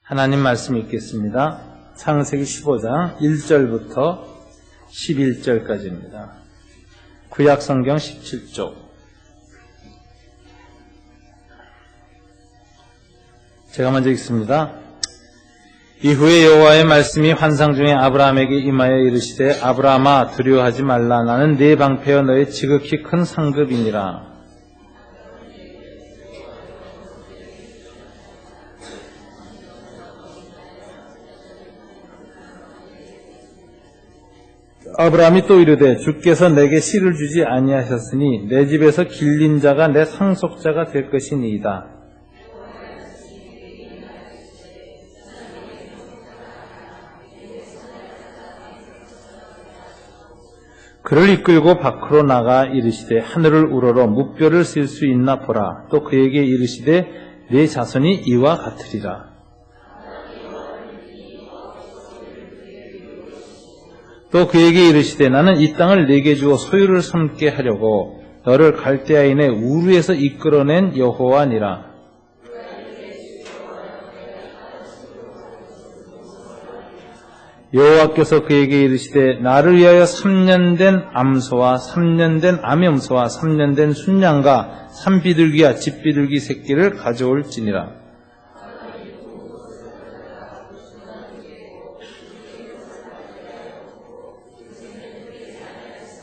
하나님 말씀 읽겠습니다. 창세기 15장 1절부터 11절까지입니다. 구약 성경 17쪽. 제가 먼저 읽습니다. 이후에 여호와의 말씀이 환상 중에 아브라함에게 임하여 이르시되 아브라함아 두려워하지 말라. 나는 네 방패여 너의 지극히 큰 상급이니라. 아브라함이 또 이르되 주께서 내게 씨를 주지 아니하셨으니 내 집에서 길린 자가 내 상속자가 될 것이니이다. 그를 이끌고 밖으로 나가 이르시되 하늘을 우러러 무뼈를 쓸 수 있나 보라. 또 그에게 이르시되 네 자손이 이와 같으리라. 또 그에게 이르시되 나는 이 땅을 네게 주어 소유를 삼게 하려고 너를 갈대아인의 우르에서 이끌어낸 여호와니라. 여호와께서 그에게 이르시되 나를 위하여 3년 된 암소와 3년 된 암염소와 3년 된 순양과 산비둘기와 집비둘기 새끼를 가져올지니라.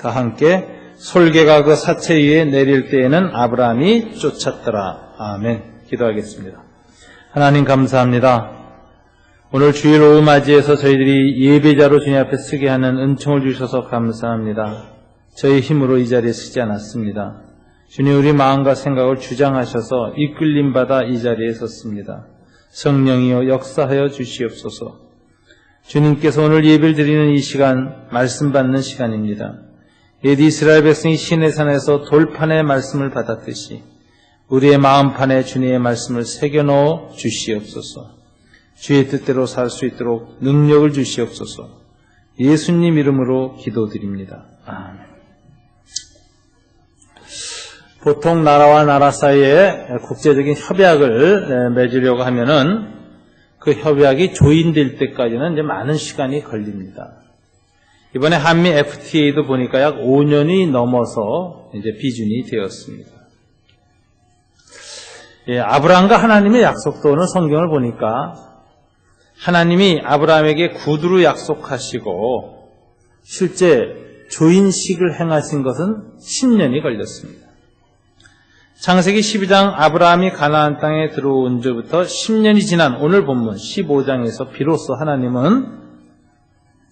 다 함께 솔개가 그 사체 위에 내릴 때에는 아브라함이 쫓았더라. 아멘. 기도하겠습니다. 하나님 감사합니다. 오늘 주일 오후 맞이해서 저희들이 예배자로 주님 앞에 서게 하는 은총을 주셔서 감사합니다. 저희 힘으로 이 자리에 서지 않았습니다. 주님 우리 마음과 생각을 주장하셔서 이끌림 받아 이 자리에 섰습니다. 성령이여 역사하여 주시옵소서. 주님께서 오늘 예배를 드리는 이 시간 말씀 받는 시간입니다. 옛 이스라엘 백성이 시내산에서 돌판의 말씀을 받았듯이 우리의 마음판에 주님의 말씀을 새겨넣어 주시옵소서. 주의 뜻대로 살 수 있도록 능력을 주시옵소서. 예수님 이름으로 기도드립니다. 아멘. 보통 나라와 나라 사이에 국제적인 협약을 맺으려고 하면은 그 협약이 조인될 때까지는 이제 많은 시간이 걸립니다. 이번에 한미 FTA도 보니까 약 5년이 넘어서 이제 비준이 되었습니다. 아브라함과 하나님의 약속도 오늘 성경을 보니까 하나님이 아브라함에게 구두로 약속하시고 실제 조인식을 행하신 것은 10년이 걸렸습니다. 창세기 12장 아브라함이 가나안 땅에 들어온 지부터 10년이 지난 오늘 본문 15장에서 비로소 하나님은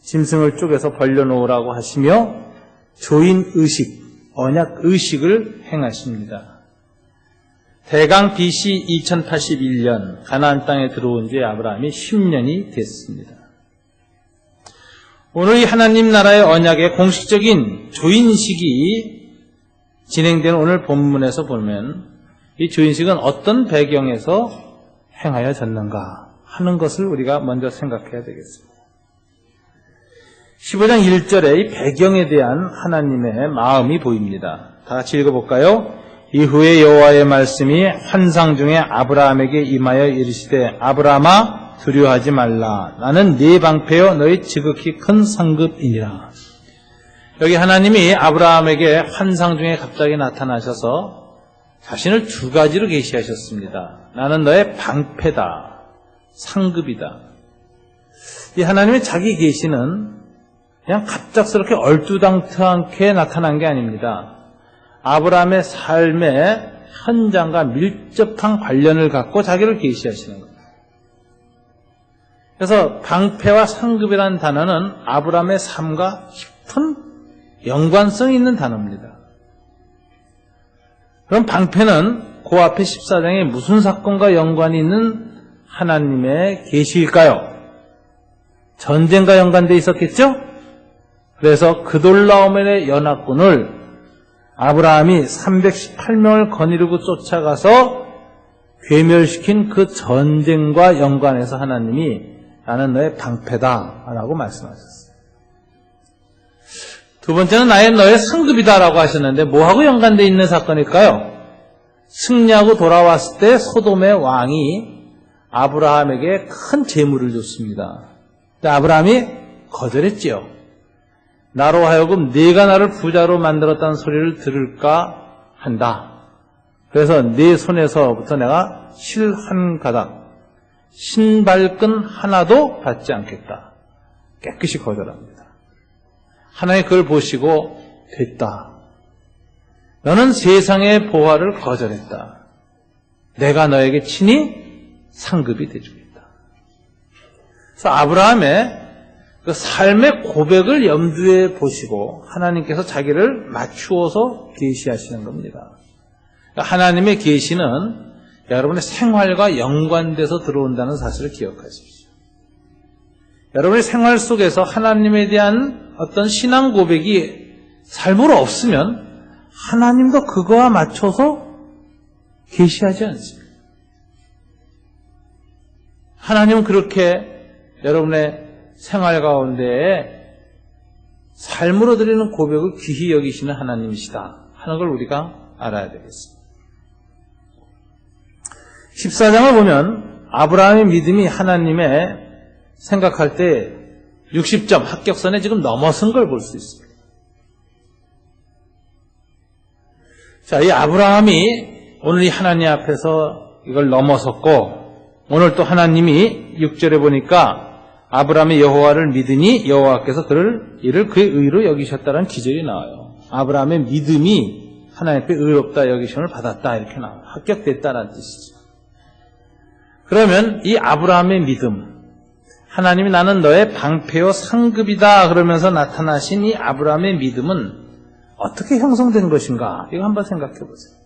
짐승을 쪼개서 벌려놓으라고 하시며 조인의식, 언약의식을 행하십니다. 대강 BC 2081년 가나안 땅에 들어온 지 아브라함이 10년이 됐습니다. 오늘 이 하나님 나라의 언약의 공식적인 조인식이 진행된 오늘 본문에서 보면 이 조인식은 어떤 배경에서 행하여졌는가 하는 것을 우리가 먼저 생각해야 되겠습니다. 15장 1절에 이 배경에 대한 하나님의 마음이 보입니다. 다 같이 읽어볼까요? 이후에 여호와의 말씀이 환상 중에 아브라함에게 임하여 이르시되 아브라함아 두려워하지 말라. 나는 네 방패여 너희 지극히 큰 상급이니라. 여기 하나님이 아브라함에게 환상 중에 갑자기 나타나셔서 자신을 두 가지로 계시하셨습니다. 나는 너의 방패다. 상급이다. 이 하나님의 자기 계시는 그냥 갑작스럽게 얼두당토않게 나타난 게 아닙니다. 아브라함의 삶의 현장과 밀접한 관련을 갖고 자기를 계시하시는 겁니다. 그래서 방패와 상급이라는 단어는 아브라함의 삶과 깊은 연관성이 있는 단어입니다. 그럼 방패는 그 앞에 14장에 무슨 사건과 연관이 있는 하나님의 계시일까요? 전쟁과 연관되어 있었겠죠? 그래서 그돌라오멜의 연합군을 아브라함이 318명을 거느리고 쫓아가서 괴멸시킨 그 전쟁과 연관해서 하나님이 나는 너의 방패다라고 말씀하셨어요. 두 번째는 너의 상급이다라고 하셨는데 뭐하고 연관되어 있는 사건일까요? 승리하고 돌아왔을 때 소돔의 왕이 아브라함에게 큰 재물을 줬습니다. 근데 아브라함이 거절했지요. 나로 하여금 네가 나를 부자로 만들었다는 소리를 들을까 한다. 그래서 네 손에서부터 내가 실 한 가닥, 신발끈 하나도 받지 않겠다. 깨끗이 거절합니다. 하나님 그걸 보시고 됐다. 너는 세상의 보화를 거절했다. 내가 너에게 친히 상급이 되주겠다. 그래서 아브라함의 그 삶의 고백을 염두에 보시고 하나님께서 자기를 맞추어서 계시하시는 겁니다. 하나님의 계시는 여러분의 생활과 연관돼서 들어온다는 사실을 기억하십시오. 여러분의 생활 속에서 하나님에 대한 어떤 신앙 고백이 삶으로 없으면 하나님도 그거와 맞춰서 계시하지 않습니다. 하나님은 그렇게 여러분의 생활 가운데에 삶으로 드리는 고백을 귀히 여기시는 하나님이시다 하는 걸 우리가 알아야 되겠습니다. 14장을 보면 아브라함의 믿음이 하나님의 생각할 때 60점 합격선에 지금 넘어선 걸 볼 수 있습니다. 자, 이 아브라함이 오늘 이 하나님 앞에서 이걸 넘어섰고 오늘 또 하나님이 6절에 보니까 아브라함이 여호와를 믿으니 여호와께서 이를 그의 의로 여기셨다는 기절이 나와요. 아브라함의 믿음이 하나님 앞에 의롭다 여기심을 받았다 이렇게 나와요. 합격됐다는 뜻이죠. 그러면 이 아브라함의 믿음, 하나님이 나는 너의 방패요 상급이다 그러면서 나타나신 이 아브라함의 믿음은 어떻게 형성된 것인가? 이거 한번 생각해 보세요.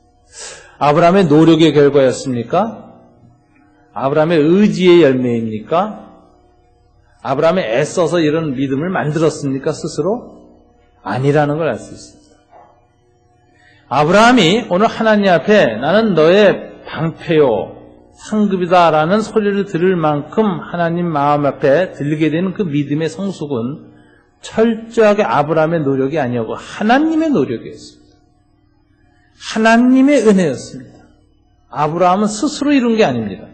아브라함의 노력의 결과였습니까? 아브라함의 의지의 열매입니까? 아브라함이 애써서 이런 믿음을 만들었습니까? 스스로? 아니라는 걸 알 수 있습니다. 아브라함이 오늘 하나님 앞에 나는 너의 방패요 상급이다라는 소리를 들을 만큼 하나님 마음 앞에 들리게 되는 그 믿음의 성숙은 철저하게 아브라함의 노력이 아니었고 하나님의 노력이었습니다. 하나님의 은혜였습니다. 아브라함은 스스로 이룬 게 아닙니다.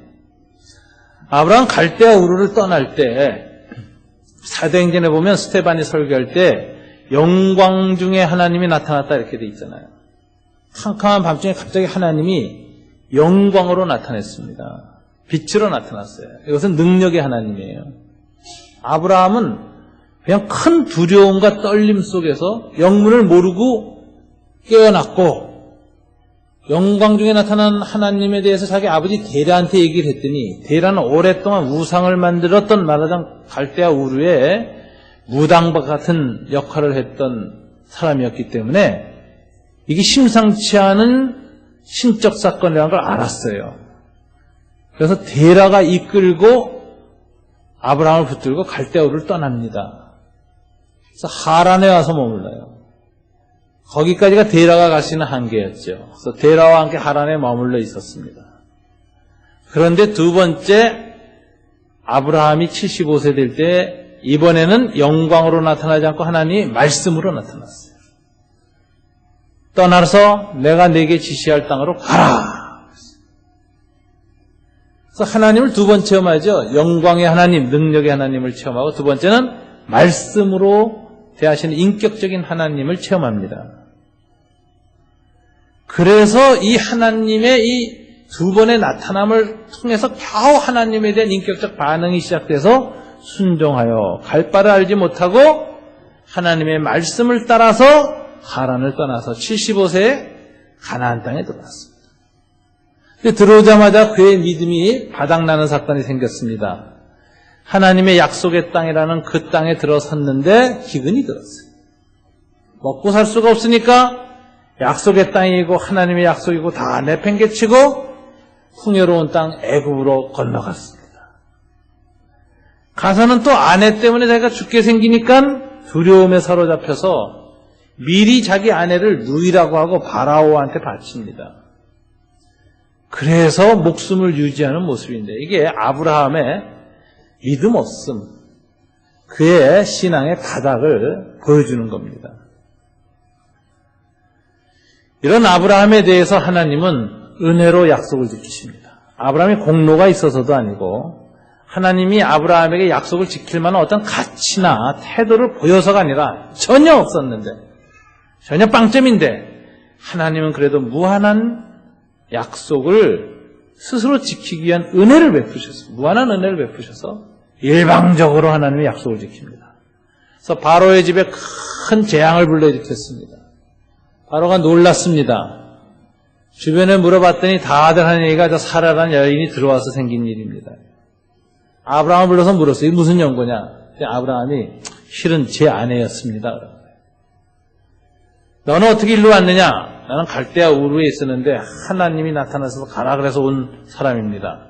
아브라함 갈대아 우르를 떠날 때 사도행전에 보면 스테반이 설교할 때 영광 중에 하나님이 나타났다 이렇게 돼 있잖아요. 캄캄한 밤중에 갑자기 하나님이 영광으로 나타났습니다. 빛으로 나타났어요. 이것은 능력의 하나님이에요. 아브라함은 그냥 큰 두려움과 떨림 속에서 영문을 모르고 깨어났고 영광 중에 나타난 하나님에 대해서 자기 아버지 데라한테 얘기를 했더니 데라는 오랫동안 우상을 만들었던 말하자면 갈대아 우르의 무당과 같은 역할을 했던 사람이었기 때문에 이게 심상치 않은 신적 사건이라는 걸 알았어요. 그래서 데라가 이끌고 아브라함을 붙들고 갈대아 우르를 떠납니다. 그래서 하란에 와서 머물러요. 거기까지가 데라가 갈 수 있는 한계였죠. 그래서 데라와 함께 하란에 머물러 있었습니다. 그런데 두 번째 아브라함이 75세 될 때 이번에는 영광으로 나타나지 않고 하나님이 말씀으로 나타났어요. 떠나서 내가 네게 지시할 땅으로 가라. 그래서 하나님을 두 번 체험하죠. 영광의 하나님, 능력의 하나님을 체험하고 두 번째는 말씀으로 대하시는 인격적인 하나님을 체험합니다. 그래서 이 하나님의 이 두 번의 나타남을 통해서 겨우 하나님에 대한 인격적 반응이 시작돼서 순종하여 갈 바를 알지 못하고 하나님의 말씀을 따라서 하란을 떠나서 75세에 가나안 땅에 들어왔습니다. 근데 들어오자마자 그의 믿음이 바닥나는 사건이 생겼습니다. 하나님의 약속의 땅이라는 그 땅에 들어섰는데 기근이 들었어요. 먹고 살 수가 없으니까 약속의 땅이고 하나님의 약속이고 다 내팽개치고 풍요로운 땅 애굽으로 건너갔습니다. 가서는 또 아내 때문에 자기가 죽게 생기니까 두려움에 사로잡혀서 미리 자기 아내를 누이라고 하고 바라오한테 바칩니다. 그래서 목숨을 유지하는 모습인데 이게 아브라함의 믿음 없음, 그의 신앙의 가닥을 보여주는 겁니다. 이런 아브라함에 대해서 하나님은 은혜로 약속을 지키십니다. 아브라함이 공로가 있어서도 아니고 하나님이 아브라함에게 약속을 지킬 만한 어떤 가치나 태도를 보여서가 아니라 전혀 없었는데, 전혀 빵점인데 하나님은 그래도 무한한 약속을 스스로 지키기 위한 은혜를 베푸셨어요. 무한한 은혜를 베푸셔서 일방적으로 하나님의 약속을 지킵니다. 그래서 바로의 집에 큰 재앙을 불러일으켰습니다. 바로가 놀랐습니다. 주변에 물어봤더니 다들 하는 얘기가 저 사라라는 여인이 들어와서 생긴 일입니다. 아브라함을 불러서 물었어요. 이게 무슨 연고냐? 아브라함이 실은 제 아내였습니다. 너는 어떻게 일로 왔느냐? 나는 갈대아 우르에 있었는데 하나님이 나타나서 가라 그래서 온 사람입니다.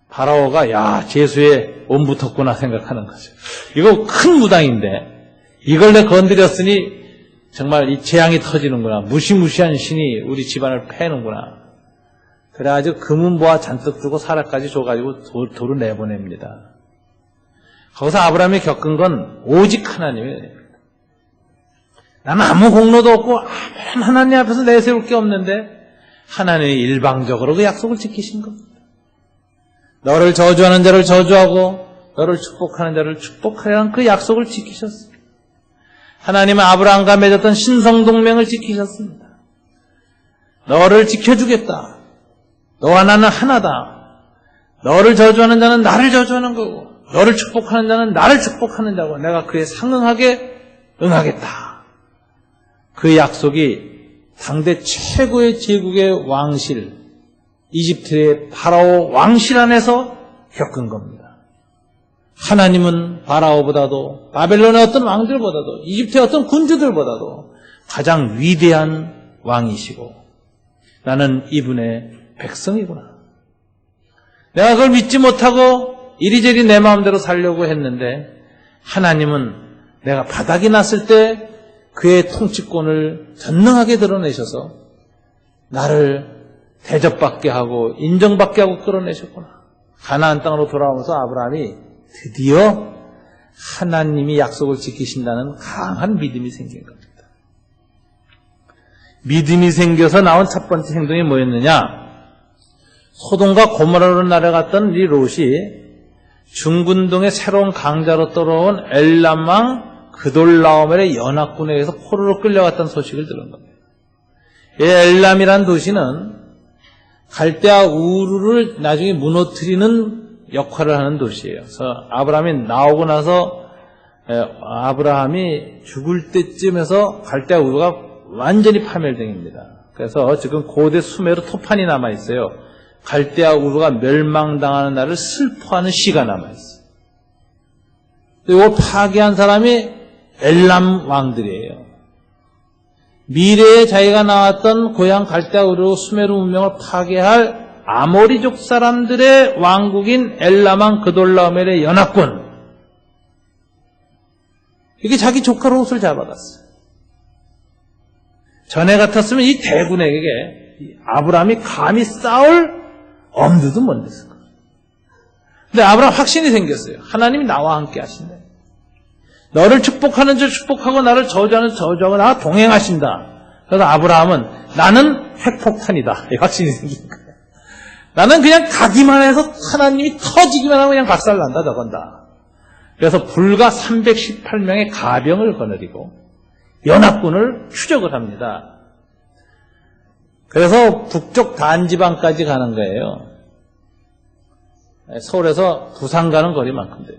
바라오가 야 제수에 온 붙었구나 생각하는 거죠. 이거 큰 무당인데 이걸 내 건드렸으니 정말 이 재앙이 터지는구나. 무시무시한 신이 우리 집안을 패는구나. 그래가지고 금은보화 잔뜩 주고 사라까지 줘가지고 도로 내보냅니다. 거기서 아브라함이 겪은 건 오직 하나님이에요. 나는 아무 공로도 없고 아무런 하나님 앞에서 내세울 게 없는데 하나님이 일방적으로 그 약속을 지키신 겁니다. 너를 저주하는 자를 저주하고 너를 축복하는 자를 축복하라는 그 약속을 지키셨습니다. 하나님은 아브라함과 맺었던 신성동맹을 지키셨습니다. 너를 지켜주겠다. 너와 나는 하나다. 너를 저주하는 자는 나를 저주하는 거고 너를 축복하는 자는 나를 축복하는 자고 내가 그에 상응하게 응하겠다. 그 약속이 당대 최고의 제국의 왕실, 이집트의 파라오 왕실 안에서 겪은 겁니다. 하나님은 파라오보다도 바벨론의 어떤 왕들보다도 이집트의 어떤 군주들보다도 가장 위대한 왕이시고 나는 이분의 백성이구나. 내가 그걸 믿지 못하고 이리저리 내 마음대로 살려고 했는데 하나님은 내가 바닥이 났을 때 그의 통치권을 전능하게 드러내셔서 나를 대접받게 하고 인정받게 하고 끌어내셨구나. 가나안 땅으로 돌아오면서 아브라함이 드디어 하나님이 약속을 지키신다는 강한 믿음이 생긴 겁니다. 믿음이 생겨서 나온 첫 번째 행동이 뭐였느냐? 소돔과 고모라로 날아갔던 이 롯이 중근동의 새로운 강자로 떨어온 엘람 왕 그돌라오멜의 연합군에 의해서 포로로 끌려갔다는 소식을 들은 겁니다. 이 엘람이란 도시는 갈대아 우르를 나중에 무너뜨리는 역할을 하는 도시예요. 그래서 아브라함이 나오고 나서 아브라함이 죽을 때쯤에서 갈대아 우르가 완전히 파멸됩니다. 그래서 지금 고대 수메르 토판이 남아있어요. 갈대아 우르가 멸망당하는 날을 슬퍼하는 시가 남아있어요. 이걸 파괴한 사람이 엘람 왕들이에요. 미래에 자기가 나왔던 고향 갈대아 우르 수메르 문명을 파괴할 아모리족 사람들의 왕국인 엘람 왕 그돌라오멜의 연합군. 이게 자기 조카 롯을 잡아갔어요. 전에 같았으면 이 대군에게 아브라함이 감히 싸울 엄두도 못 냈을 거예요. 근데 아브라함 확신이 생겼어요. 하나님이 나와 함께 하신다. 너를 축복하는 자 축복하고 나를 저주하는 자 저주하고 나와 동행하신다. 그래서 아브라함은 나는 핵폭탄이다. 이 확신이 생긴 거예요. 나는 그냥 가기만 해서 하나님이 터지기만 하면 그냥 박살난다 저건다. 그래서 불과 318명의 가병을 거느리고 연합군을 추적을 합니다. 그래서 북쪽 단지방까지 가는 거예요. 서울에서 부산 가는 거리만큼 돼요.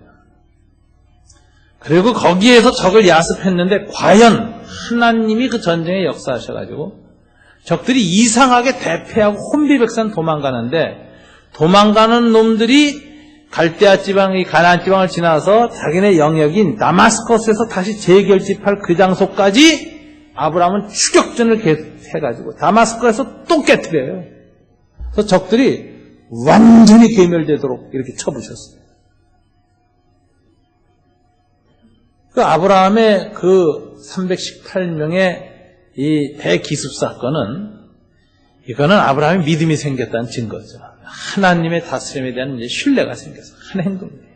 그리고 거기에서 적을 야습했는데 과연 하나님이 그 전쟁에 역사하셔가지고 적들이 이상하게 대패하고 혼비백산 도망가는데 도망가는 놈들이 갈대아 지방, 이 가나안 지방을 지나서 자기네 영역인 다마스커스에서 다시 재결집할 그 장소까지 아브라함은 추격전을 계속해가지고 다마스커스에서 또 깨뜨려요. 그래서 적들이 완전히 괴멸되도록 이렇게 쳐부셨어요. 그 아브라함의 그 318명의 이 대기습 사건은 이거는 아브라함의 믿음이 생겼다는 증거죠. 하나님의 다스림에 대한 이제 신뢰가 생겨서 한 행동이에요.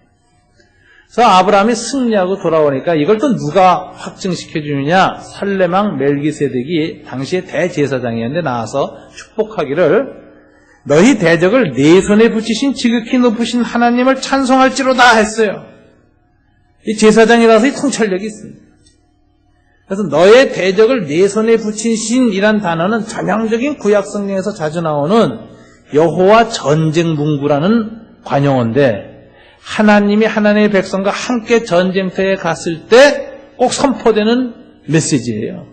그래서 아브라함이 승리하고 돌아오니까 이걸 또 누가 확증시켜 주느냐? 살렘왕 멜기세덱이 당시에 대제사장이었는데 나와서 축복하기를 너희 대적을 네 손에 붙이신 지극히 높으신 하나님을 찬송할지로다 했어요. 이 제사장이라서 이 통찰력이 있습니다. 그래서 너의 대적을 네 손에 붙이신이란 단어는 전형적인 구약 성경에서 자주 나오는 여호와 전쟁 문구라는 관용어인데, 하나님이 하나님의 백성과 함께 전쟁터에 갔을 때 꼭 선포되는 메시지예요.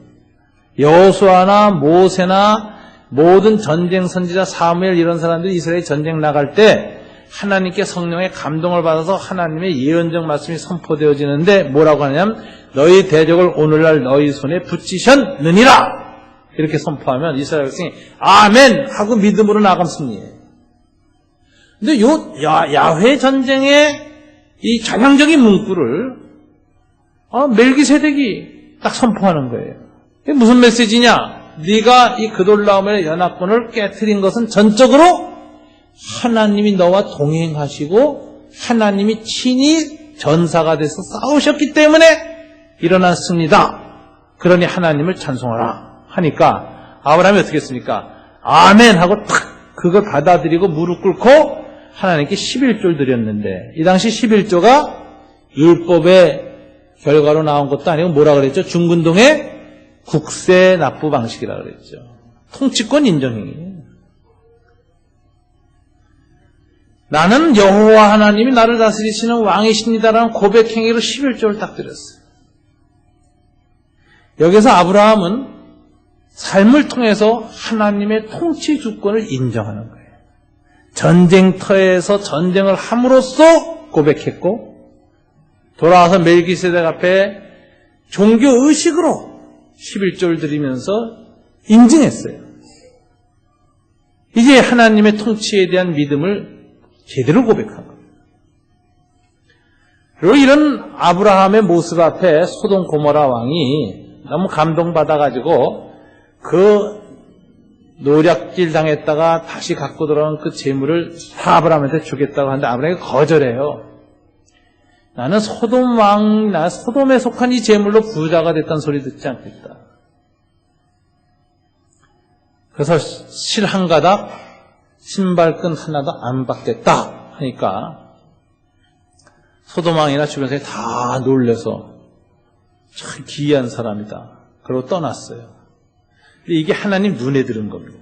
여호수아나 모세나 모든 전쟁 선지자 사무엘 이런 사람들이 이스라엘 전쟁 나갈 때 하나님께 성령의 감동을 받아서 하나님의 예언적 말씀이 선포되어지는데 뭐라고 하냐면 너희 대적을 오늘날 너희 손에 붙이셨느니라 이렇게 선포하면 이스라엘 백성이 아멘 하고 믿음으로 나가면 승리해요. 근데 야훼 전쟁의 이 전형적인 문구를 멜기세덱이 딱 선포하는 거예요. 이게 무슨 메시지냐? 네가 이 그돌라오멜의 연합군을 깨트린 것은 전적으로 하나님이 너와 동행하시고 하나님이 친히 전사가 돼서 싸우셨기 때문에 일어난 승리다. 그러니 하나님을 찬송하라 하니까 아브라함이 어떻게 했습니까? 아멘 하고 탁 그걸 받아들이고 무릎 꿇고 하나님께 11조를 드렸는데, 이 당시 11조가 율법의 결과로 나온 것도 아니고 뭐라 그랬죠? 중근동의 국세 납부 방식이라 그랬죠. 통치권 인정행위. 나는 여호와 하나님이 나를 다스리시는 왕이십니다라는 고백행위로 11조를 딱 드렸어요. 여기서 아브라함은 삶을 통해서 하나님의 통치 주권을 인정하는 거예요. 전쟁터에서 전쟁을 함으로써 고백했고, 돌아와서 멜기세덱 앞에 종교의식으로 11조를 드리면서 인증했어요. 이제 하나님의 통치에 대한 믿음을 제대로 고백한 거예요. 그리고 이런 아브라함의 모습 앞에 소돔 고모라 왕이 너무 감동받아가지고 그 노략질 당했다가 다시 갖고 돌아온 그 재물을 다 아브라함한테 주겠다고 하는데 아브라함이 거절해요. 나는 소돔에 속한 이 재물로 부자가 됐다는 소리 듣지 않겠다. 그래서 실 한 가닥, 신발끈 하나도 안 받겠다 하니까 소돔 왕이나 주변 사람이 다 놀래서 참 기이한 사람이다. 그러고 떠났어요. 근데 이게 하나님 눈에 들은 겁니다.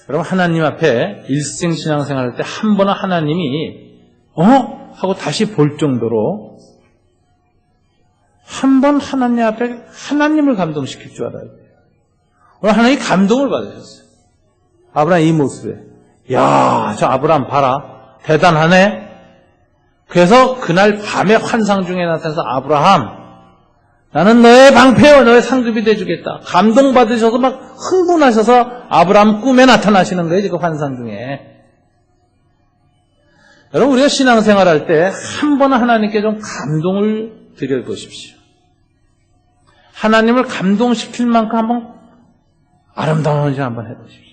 여러분, 하나님 앞에 일생 신앙생활 할 때 한 번은 하나님이 하고 다시 볼 정도로 한 번 하나님 앞에 하나님을 감동시킬 줄 알아야 돼요. 오늘 하나님이 감동을 받으셨어요. 아브라함 이 모습에, 야, 저 아브라함 봐라, 대단하네. 그래서 그날 밤에 환상 중에 나타나서 아브라함, 나는 너의 방패요, 너의 상급이 돼주겠다. 감동받으셔서 막 흥분하셔서 아브라함 꿈에 나타나시는 거예요, 지금 환상 중에. 여러분, 우리가 신앙생활 할 때 한 번은 하나님께 좀 감동을 드려보십시오. 하나님을 감동시킬 만큼 한번 아름다운 헌신 한번 해보십시오.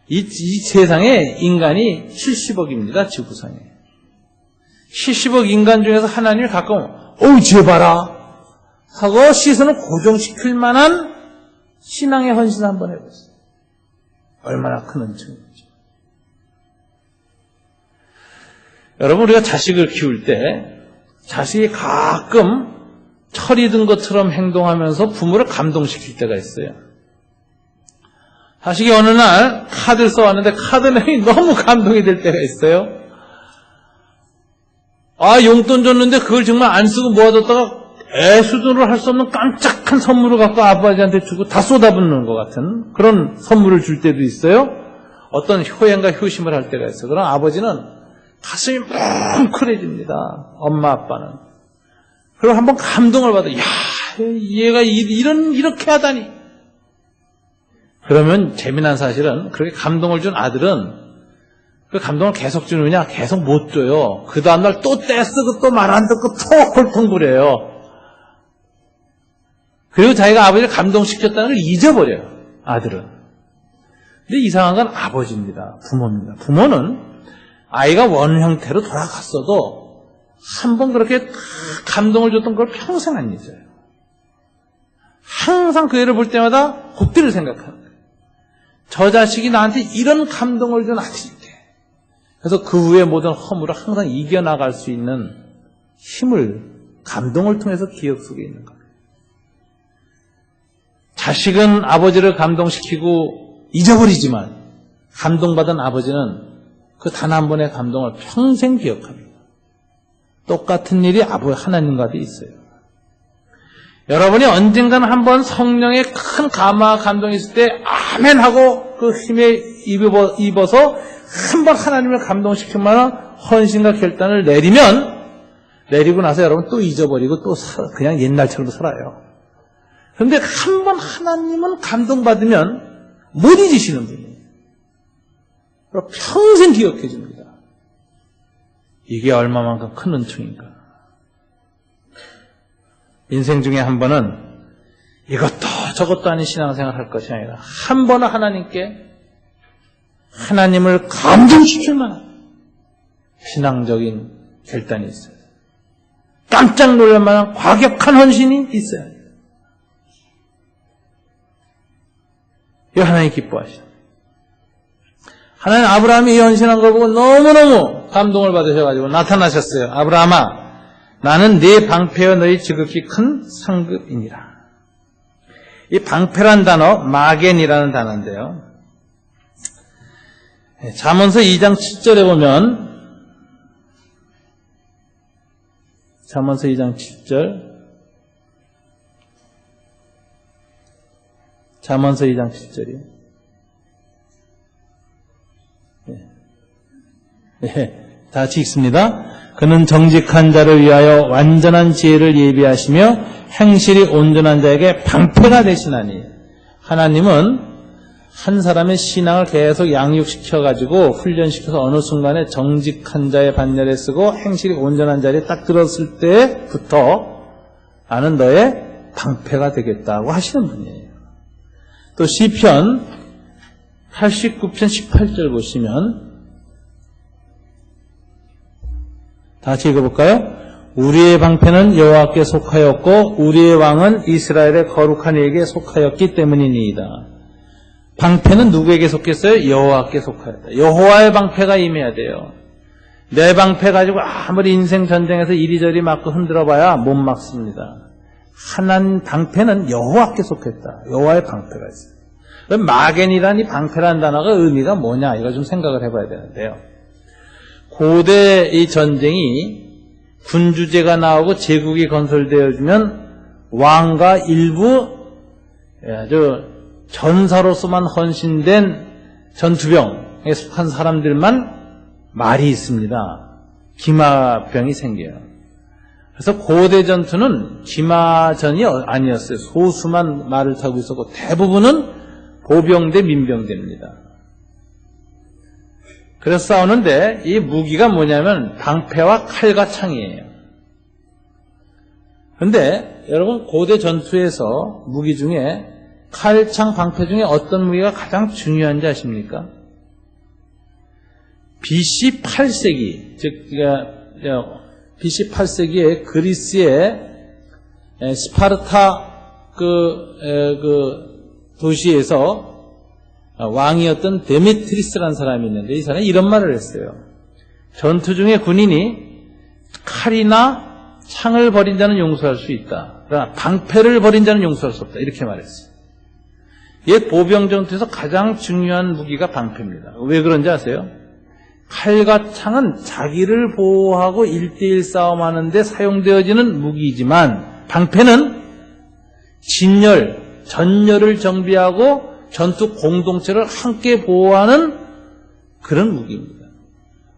이 세상에 인간이 70억입니다, 지구상에. 70억 인간 중에서 하나님이 가끔, 쟤 봐라 하고 시선을 고정시킬 만한 신앙의 헌신 한번 해보세요. 얼마나 큰 은총이죠. 여러분, 우리가 자식을 키울 때 자식이 가끔 철이 든 것처럼 행동하면서 부모를 감동시킬 때가 있어요. 자식이 어느 날 카드를 써왔는데 카드 내용이 너무 감동이 될 때가 있어요. 용돈 줬는데 그걸 정말 안 쓰고 모아뒀다가 애수돈으로 할 수 없는 깜짝한 선물을 갖고 아버지한테 주고 다 쏟아붓는 것 같은 그런 선물을 줄 때도 있어요. 어떤 효행과 효심을 할 때가 있어요. 그럼 아버지는 가슴이 뭉클해집니다. 엄마 아빠는. 그리고 한번 감동을 받아. 야, 얘가 이렇게 하다니. 그러면 재미난 사실은 그렇게 감동을 준 아들은 그 감동을 계속 주느냐? 계속 못 줘요. 그 다음날 또 떼쓰고 또 말 안 듣고 또 콜통부려요. 그리고 자기가 아버지를 감동시켰다는 걸 잊어버려요, 아들은. 근데 이상한 건 아버지입니다. 부모입니다. 부모는 아이가 원 형태로 돌아갔어도 한 번 그렇게 감동을 줬던 걸 평생 안 잊어요. 항상 그 애를 볼 때마다 그때를 생각하는 거예요. 저 자식이 나한테 이런 감동을 준 아들인데. 그래서 그 후에 모든 허물을 항상 이겨나갈 수 있는 힘을, 감동을 통해서 기억 속에 있는 겁니다. 자식은 아버지를 감동시키고 잊어버리지만 감동받은 아버지는 그 단 한 번의 감동을 평생 기억합니다. 똑같은 일이 하나님과도 있어요. 여러분이 언젠가는 한번 성령의 큰 감화와 감동이 있을 때 아멘 하고 그 힘에 입어서 한번 하나님을 감동시키면 헌신과 결단을 내리고 나서 여러분 또 잊어버리고 또 그냥 옛날처럼 살아요. 그런데 한번 하나님은 감동받으면 못 잊으시는 분이에요. 평생 기억해 줍니다. 이게 얼마만큼 큰 은총인가. 인생 중에 한 번은 이것도 저것도 아닌 신앙생활 할 것이 아니라 한 번은 하나님을 감동시킬 만한 신앙적인 결단이 있어요. 깜짝 놀랄 만한 과격한 헌신이 있어요. 이거 하나님 기뻐하시죠. 하나님 아브라함이 이 헌신한 걸 보고 너무너무 감동을 받으셔가지고 나타나셨어요. 아브라함아, 나는 네 방패여 너희 지극히 큰 상급이니라. 이 방패란 단어, 마겐이라는 단어인데요. 잠언서 2장 7절에 보면, 잠언서 2장 7절, 잠언서 2장 7절이요. 다 같이 읽습니다. 그는 정직한 자를 위하여 완전한 지혜를 예비하시며 행실이 온전한 자에게 방패가 되시나니. 하나님은 한 사람의 신앙을 계속 양육시켜가지고 훈련시켜서 어느 순간에 정직한 자의 반열에 쓰고 행실이 온전한 자리에 딱 들었을 때부터 나는 너의 방패가 되겠다고 하시는 분이에요. 또 시편 89편 18절 보시면 다 같이 읽어볼까요? 우리의 방패는 여호와께 속하였고 우리의 왕은 이스라엘의 거룩한 이에게 속하였기 때문이니이다. 방패는 누구에게 속했어요? 여호와께 속하였다. 여호와의 방패가 임해야 돼요. 내 방패 가지고 아무리 인생 전쟁에서 이리저리 맞고 흔들어봐야 못 막습니다. 하나님 방패는 여호와께 속했다. 여호와의 방패가 있어요. 그럼 마겐이란 이 방패라는 단어가 의미가 뭐냐? 이거 좀 생각을 해봐야 되는데요. 고대 이 전쟁이 군주제가 나오고 제국이 건설되어지면 왕과 일부 아주 전사로서만 헌신된 전투병에 속한 사람들만 말이 있습니다. 기마병이 생겨요. 그래서 고대 전투는 기마전이 아니었어요. 소수만 말을 타고 있었고 대부분은 보병대 민병대입니다. 그래서 싸우는데 이 무기가 뭐냐면 방패와 칼과 창이에요. 그런데 여러분 고대 전투에서 무기 중에 칼, 창, 방패 중에 어떤 무기가 가장 중요한지 아십니까? BC 8세기, 즉 BC 8세기에 그리스의 스파르타 도시에서 왕이었던 데메트리스라는 사람이 있는데 이 사람이 이런 말을 했어요. 전투 중에 군인이 칼이나 창을 버린 자는 용서할 수 있다. 그러나 방패를 버린 자는 용서할 수 없다. 이렇게 말했어요. 옛 보병 전투에서 가장 중요한 무기가 방패입니다. 왜 그런지 아세요? 칼과 창은 자기를 보호하고 1대1 싸움하는데 사용되어지는 무기이지만 방패는 진열, 전열을 정비하고 전투 공동체를 함께 보호하는 그런 무기입니다.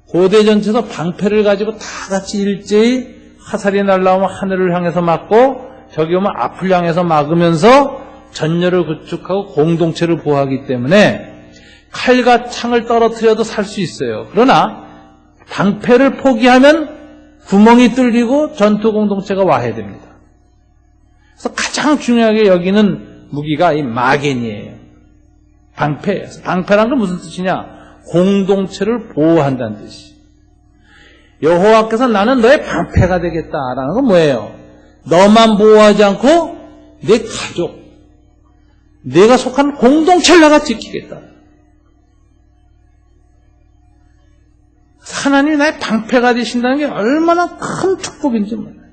고대 전투에서 방패를 가지고 다 같이 일제히 화살이 날라오면 하늘을 향해서 맞고 적이 오면 앞을 향해서 막으면서 전열을 구축하고 공동체를 보호하기 때문에 칼과 창을 떨어뜨려도 살 수 있어요. 그러나 방패를 포기하면 구멍이 뚫리고 전투 공동체가 와해됩니다. 그래서 가장 중요하게 여기는 무기가 이 마겐이에요. 방패예요. 방패란 건 무슨 뜻이냐? 공동체를 보호한다는 뜻이. 여호와께서 나는 너의 방패가 되겠다라는 건 뭐예요? 너만 보호하지 않고 내 가족, 내가 속한 공동체를 내가 지키겠다. 하나님이 나의 방패가 되신다는 게 얼마나 큰 축복인지 몰라요.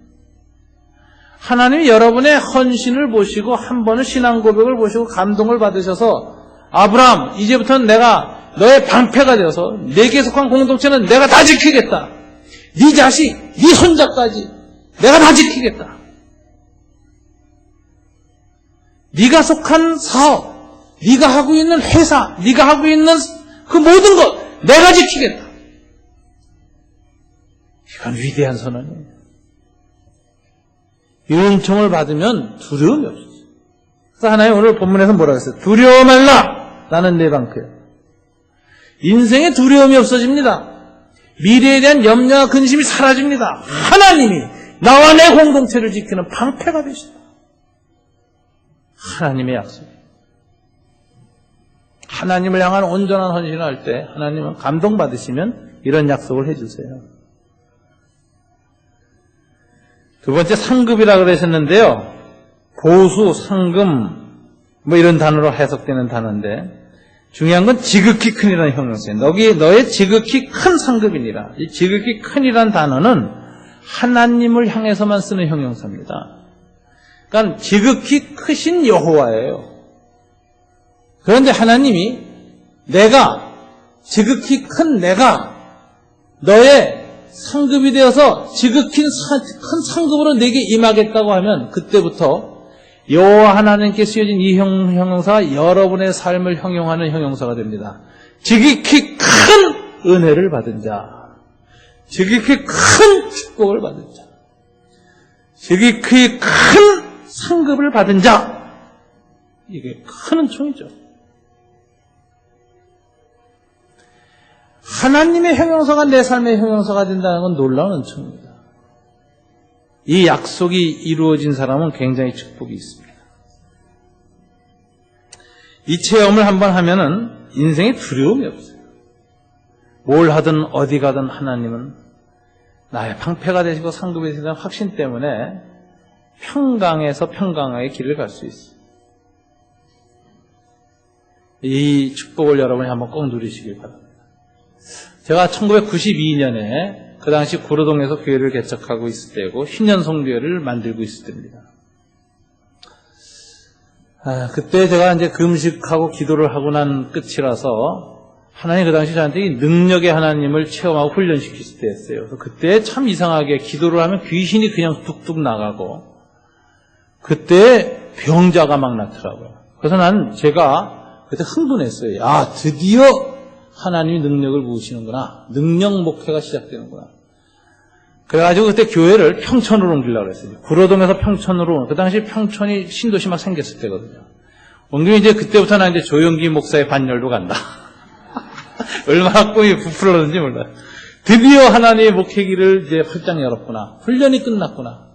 하나님이 여러분의 헌신을 보시고 한 번은 신앙 고백을 보시고 감동을 받으셔서 아브라함, 이제부터는 내가 너의 방패가 되어서 내게 속한 공동체는 내가 다 지키겠다. 네 자식, 네 손자까지 내가 다 지키겠다. 네가 속한 사업, 네가 하고 있는 회사, 네가 하고 있는 그 모든 것 내가 지키겠다. 이건 위대한 선언이에요. 이 은총을 받으면 두려움이 없어요. 그래서 하나님 오늘 본문에서 뭐라고 했어요? 두려워 말라. 나는 내 방패야. 인생에 두려움이 없어집니다. 미래에 대한 염려와 근심이 사라집니다. 하나님이 나와 내 공동체를 지키는 방패가 되시다. 하나님의 약속. 하나님을 향한 온전한 헌신을 할 때 하나님은 감동받으시면 이런 약속을 해주세요. 두 번째 상급이라고 그러셨는데요. 보수, 상금 뭐 이런 단어로 해석되는 단어인데 중요한 건 지극히 큰이라는 형용사예요. 너의 지극히 큰 상급이니라. 이 지극히 큰이라는 단어는 하나님을 향해서만 쓰는 형용사입니다. 그러니까 지극히 크신 여호와예요. 그런데 하나님이 내가 지극히 큰 내가 너의 상급이 되어서 지극히 큰 상급으로 내게 임하겠다고 하면 그때부터 여호와 하나님께 쓰여진 이 형용사가 여러분의 삶을 형용하는 형용사가 됩니다. 지극히 큰 은혜를 받은 자, 지극히 큰 축복을 받은 자, 지극히 큰 상급을 받은 자, 이게 큰 은총이죠. 하나님의 형용사가 내 삶의 형용사가 된다는 건 놀라운 은총입니다. 이 약속이 이루어진 사람은 굉장히 축복이 있습니다. 이 체험을 한번 하면은 인생에 두려움이 없어요. 뭘 하든 어디 가든 하나님은 나의 방패가 되시고 상급이 되시는 확신 때문에 평강에서 평강하게 길을 갈 수 있어요. 이 축복을 여러분이 한번 꼭 누리시길 바랍니다. 제가 1992년에 그 당시 구로동에서 교회를 개척하고 있을 때고 신년송교회를 만들고 있을 때입니다. 그때 제가 이제 금식하고 기도를 하고 난 끝이라서 하나님 그 당시 저한테 이 능력의 하나님을 체험하고 훈련시키실 때였어요. 그래서 그때 참 이상하게 기도를 하면 귀신이 그냥 뚝뚝 나가고 그때 병자가 막 나더라고요. 그래서 제가 그때 흥분했어요. 야, 드디어 하나님이 능력을 부으시는구나. 능력 목회가 시작되는구나. 그래가지고 그때 교회를 평촌으로 옮기려고 했어요. 구로동에서 평촌으로. 그 당시 평촌이 신도시 막 생겼을 때거든요. 옮기면 이제 그때부터 난 이제 조영기 목사의 반열도 간다. 얼마나 꿈이 부풀었는지 몰라요. 드디어 하나님의 목회기를 이제 활짝 열었구나. 훈련이 끝났구나.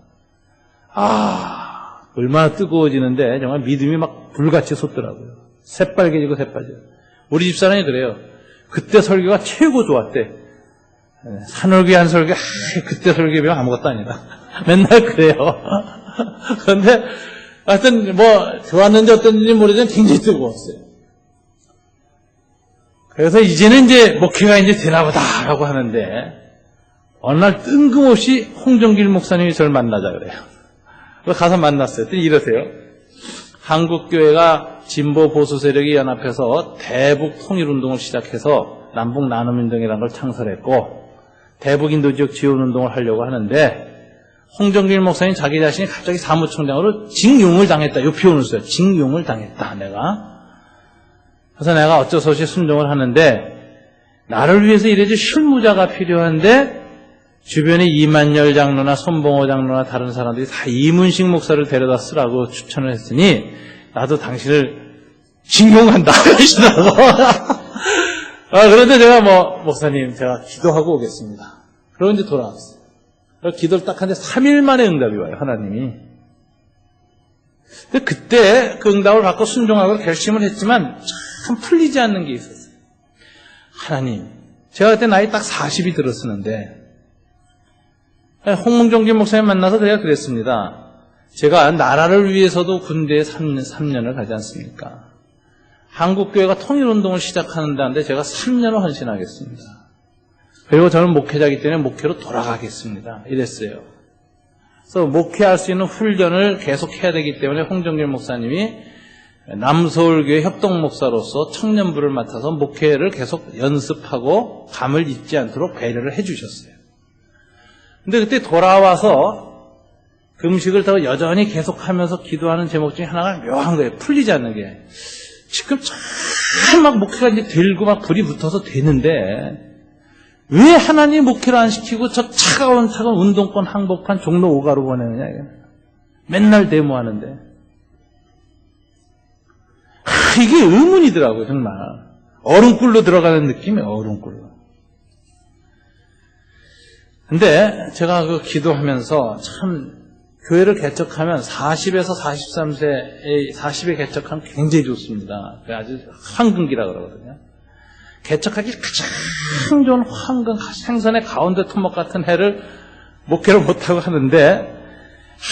얼마나 뜨거워지는데 정말 믿음이 막 불같이 솟더라고요. 새빨개지고 새빨개지고. 우리 집사람이 그래요. 그때 설교가 최고 좋았대. 산울기 한 설교, 그때 설교에 비하면 아무것도 아니다. 맨날 그래요. 그런데 하여튼 뭐 좋았는지 어떤지 모르지만 굉장히 뜨거웠어요. 그래서 이제는 이제 목회가 이제 되나보다라고 하는데 어느 날 뜬금없이 홍정길 목사님이 저를 만나자 그래요. 그래서 가서 만났어요. 그랬더니 이러세요. 한국교회가 진보 보수 세력이 연합해서 대북 통일운동을 시작해서 남북 나눔운동이라는 걸 창설했고 대북 인도 지역 지원 운동을 하려고 하는데 홍정길 목사님 자기 자신이 갑자기 사무총장으로 징용을 당했다. 요 표현을 써요. 징용을 당했다. 그래서 내가 어쩔 수 없이 순종을 하는데 나를 위해서 이래서 실무자가 필요한데 주변에 이만열 장로나 손봉호 장로나 다른 사람들이 다 이문식 목사를 데려다 쓰라고 추천을 했으니 나도 당신을 징용한다 하시더라고. 그런데 제가 목사님 제가 기도하고 오겠습니다. 그러고 이제 돌아왔어요. 그래서 기도를 딱 하는데 3일 만에 응답이 와요. 하나님이. 근데 그때 그 응답을 받고 순종하고 결심을 했지만 참 풀리지 않는 게 있었어요. 하나님, 제가 그때 나이 딱 40이 들었었는데 홍정길 목사님 만나서 제가 그랬습니다. 제가 나라를 위해서도 군대에 3년을 가지 않습니까? 한국교회가 통일운동을 시작하는데 제가 3년을 헌신하겠습니다. 그리고 저는 목회자이기 때문에 목회로 돌아가겠습니다. 이랬어요. 그래서 목회할 수 있는 훈련을 계속 해야 되기 때문에 홍정길 목사님이 남서울교회 협동목사로서 청년부를 맡아서 목회를 계속 연습하고 감을 잊지 않도록 배려를 해주셨어요. 근데 그때 돌아와서 금식을 더 여전히 계속하면서 기도하는 제목 중에 하나가 묘한 거예요. 풀리지 않는 게. 지금 참 막 목회가 이제 들고 막 불이 붙어서 되는데 왜 하나님 목회를 안 시키고 저 차가운 운동권 항복한 종로 5가로 보내느냐. 맨날 데모하는데. 이게 의문이더라고요, 정말. 얼음굴로 들어가는 느낌이에요, 얼음굴로. 근데 제가 그 기도하면서 참 교회를 개척하면 40에서 43세에 40에 개척하면 굉장히 좋습니다. 아주 황금기라 그러거든요. 개척하기 가장 좋은 황금 생선의 가운데 토막 같은 해를 목회를 못하고 하는데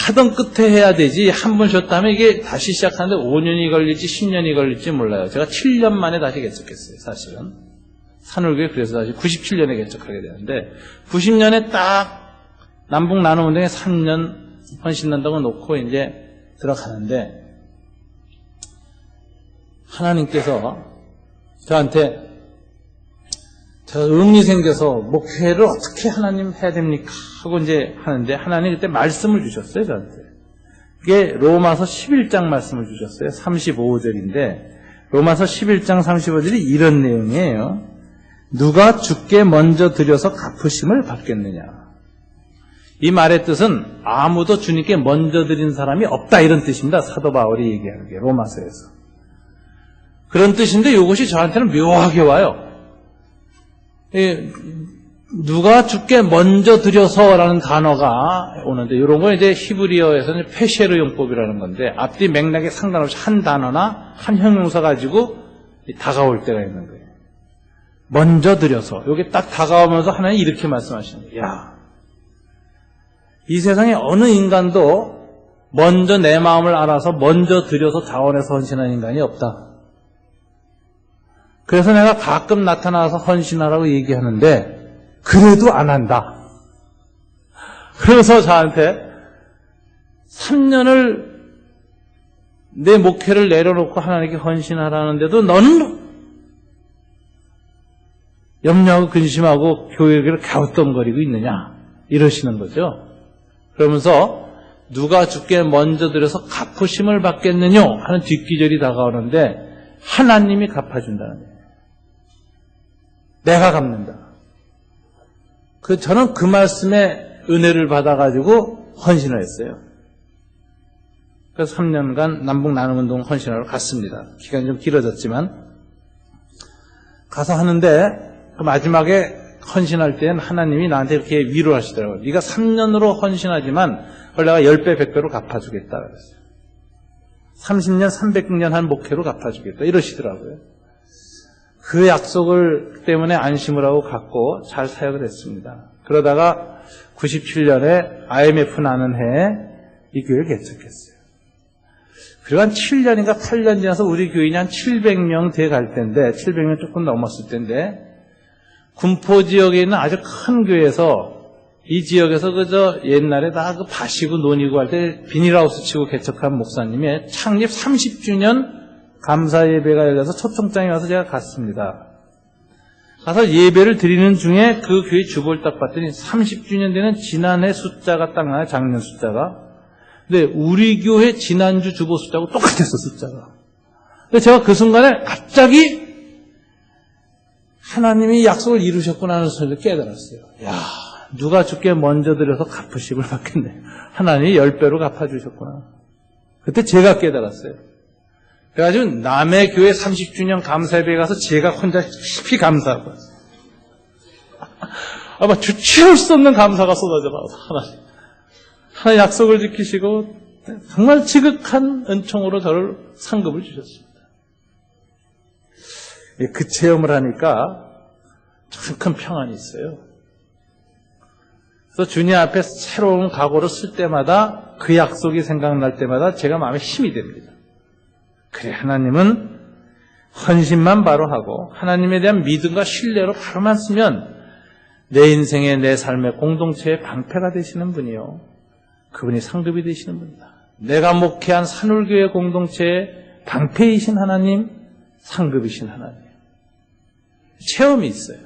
하던 끝에 해야 되지 한 번 쉬었다면 이게 다시 시작하는데 5년이 걸릴지 10년이 걸릴지 몰라요. 제가 7년 만에 다시 개척했어요. 사실은 산울교회 그래서 다시 97년에 개척하게 되는데 90년에 딱 남북 나눔운동에 3년 헌신한다고 놓고 이제 들어가는데 하나님께서 저한테 제가 의문이 생겨서 목회를 어떻게 하나님 해야 됩니까? 하고 이제 하는데 하나님 그때 말씀을 주셨어요, 저한테. 그게 로마서 11장 말씀을 주셨어요. 35절인데 로마서 11장 35절이 이런 내용이에요. 누가 주께 먼저 드려서 갚으심을 받겠느냐. 이 말의 뜻은 아무도 주님께 먼저 드린 사람이 없다 이런 뜻입니다. 사도 바울이 얘기하는 게 로마서에서. 그런 뜻인데 이것이 저한테는 묘하게 와요. 누가 주께 먼저 드려서라는 단어가 오는데 이런 거 이제 히브리어에서는 페셰르 용법이라는 건데 앞뒤 맥락에 상관없이 한 단어나 한 형용사 가지고 다가올 때가 있는 거예요. 먼저 드려서 이게 딱 다가오면서 하나님 이렇게 말씀하시는 거예요. 야, 이 세상에 어느 인간도 먼저 내 마음을 알아서 먼저 드려서 자원해서 헌신한 인간이 없다. 그래서 내가 가끔 나타나서 헌신하라고 얘기하는데 그래도 안 한다. 그래서 저한테 3년을 내 목회를 내려놓고 하나님께 헌신하라는데도 너는 염려하고 근심하고 교회를 갸우뚱거리고 있느냐 이러시는 거죠. 그러면서 누가 주께 먼저 드려서 갚으심을 받겠느냐 하는 뒷기절이 다가오는데 하나님이 갚아준다는 거예요. 내가 갚는다. 저는 그 말씀에 은혜를 받아가지고 헌신을 했어요. 그래서 3년간 남북 나눔운동 헌신하러 갔습니다. 기간이 좀 길어졌지만 가서 하는데 그 마지막에 헌신할 때는 하나님이 나한테 이렇게 위로하시더라고요. 네가 3년으로 헌신하지만 그걸 내가 10배, 100배로 갚아주겠다 그랬어요. 30년, 300년 한 목회로 갚아주겠다 이러시더라고요. 그 약속을 때문에 안심을 하고 갖고 잘 사역을 했습니다. 그러다가 97년에 IMF 나는 해에 이 교회를 개척했어요. 그리고 한 7년인가 8년 지나서 우리 교인이 한 700명 돼 갈 때인데 700명 조금 넘었을 때인데 군포 지역에 있는 아주 큰 교회에서 이 지역에서 그저 옛날에 다 그 밭이고 논이고 할 때 비닐하우스 치고 개척한 목사님의 창립 30주년 감사 예배가 열려서 초청장에 와서 제가 갔습니다. 가서 예배를 드리는 중에 그 교회 주보를 딱 봤더니 30주년 되는 지난해 숫자가 딱 나요. 작년 숫자가. 근데 우리 교회 지난주 주보 숫자하고 똑같았어, 숫자가. 근데 제가 그 순간에 갑자기 하나님이 약속을 이루셨구나 하는 소리를 깨달았어요. 야, 누가 주께 먼저 드려서 갚으심을 받겠네. 하나님이 10배로 갚아주셨구나. 그때 제가 깨달았어요. 그래가지고 남의 교회 30주년 감사예배에 가서 제가 혼자 깊이 감사하고 왔어요. 아마 주체할 수 없는 감사가 쏟아져 나와서 하나님 약속을 지키시고 정말 지극한 은총으로 저를 상급을 주셨습니다. 그 체험을 하니까 참 큰 평안이 있어요. 그래서 주님 앞에 새로운 각오를 쓸 때마다 그 약속이 생각날 때마다 제가 마음에 힘이 됩니다. 그래, 하나님은 헌신만 바로 하고 하나님에 대한 믿음과 신뢰로 바로만 쓰면 내 인생의 내 삶의 공동체의 방패가 되시는 분이요. 그분이 상급이 되시는 분이다. 내가 목회한 산울교회 공동체의 방패이신 하나님, 상급이신 하나님. 체험이 있어요.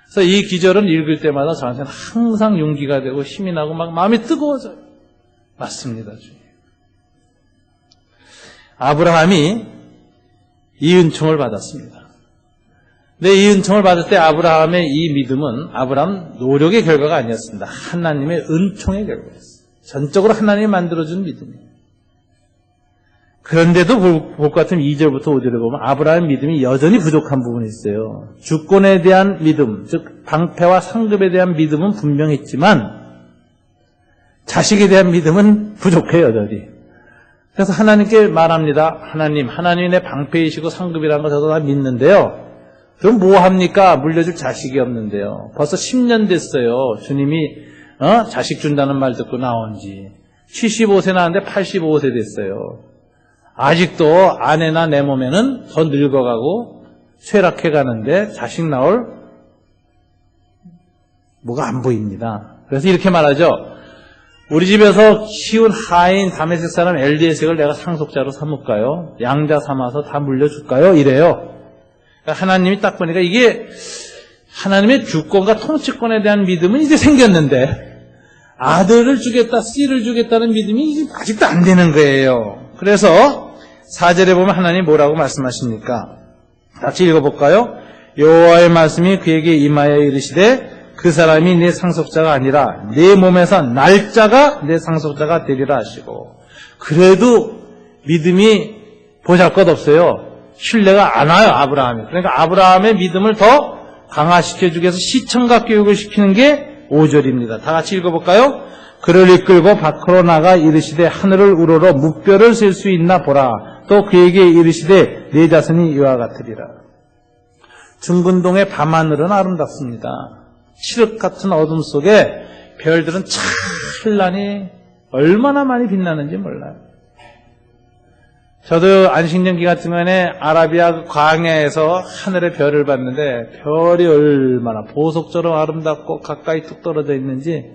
그래서 이 기절은 읽을 때마다 저한테는 항상 용기가 되고 힘이 나고 막 마음이 뜨거워져요. 맞습니다, 주님. 아브라함이 이 은총을 받았습니다. 근데 이 은총을 받을 때 아브라함의 이 믿음은 아브라함 노력의 결과가 아니었습니다. 하나님의 은총의 결과였어요. 전적으로 하나님이 만들어준 믿음이에요. 그런데도 볼 것 같으면 2절부터 5절에 보면 아브라함의 믿음이 여전히 부족한 부분이 있어요. 주권에 대한 믿음, 즉 방패와 상급에 대한 믿음은 분명했지만 자식에 대한 믿음은 부족해요, 여전히. 그래서 하나님께 말합니다. 하나님이 내 방패이시고 상급이라는 거 저도 다 믿는데요. 그럼 뭐 합니까? 물려줄 자식이 없는데요. 벌써 10년 됐어요. 주님이 자식 준다는 말 듣고 나온 지. 75세 나왔는데 85세 됐어요. 아직도 아내나 내 몸에는 더 늙어가고 쇠락해 가는데 자식 나올 뭐가 안 보입니다. 그래서 이렇게 말하죠. 우리 집에서 키운 하인 다메섹 사람 엘리에섹을 내가 상속자로 삼을까요? 양자 삼아서 다 물려줄까요? 이래요. 그러니까 하나님이 딱 보니까 이게 하나님의 주권과 통치권에 대한 믿음은 이제 생겼는데 아들을 주겠다, 씨를 주겠다는 믿음이 아직도 안 되는 거예요. 그래서 4절에 보면 하나님 뭐라고 말씀하십니까? 같이 읽어볼까요? 여호와의 말씀이 그에게 임하여 이르시되 그 사람이 내 상속자가 아니라 내 몸에서 날짜가 내 상속자가 되리라 하시고. 그래도 믿음이 보잘것없어요. 신뢰가 안 와요, 아브라함이. 그러니까 아브라함의 믿음을 더 강화시켜주기 위해서 시청각 교육을 시키는 게 5절입니다. 다 같이 읽어볼까요? 그를 이끌고 밖으로 나가 이르시되 하늘을 우러러 묵별을 셀 수 있나 보라. 또 그에게 이르시되 내 자손이 이와 같으리라. 중근동의 밤하늘은 아름답습니다. 칠흑 같은 어둠 속에 별들은 찬란히 얼마나 많이 빛나는지 몰라요. 저도 안식년기 같은 경우에 아라비아 광야에서 하늘의 별을 봤는데 별이 얼마나 보석처럼 아름답고 가까이 뚝 떨어져 있는지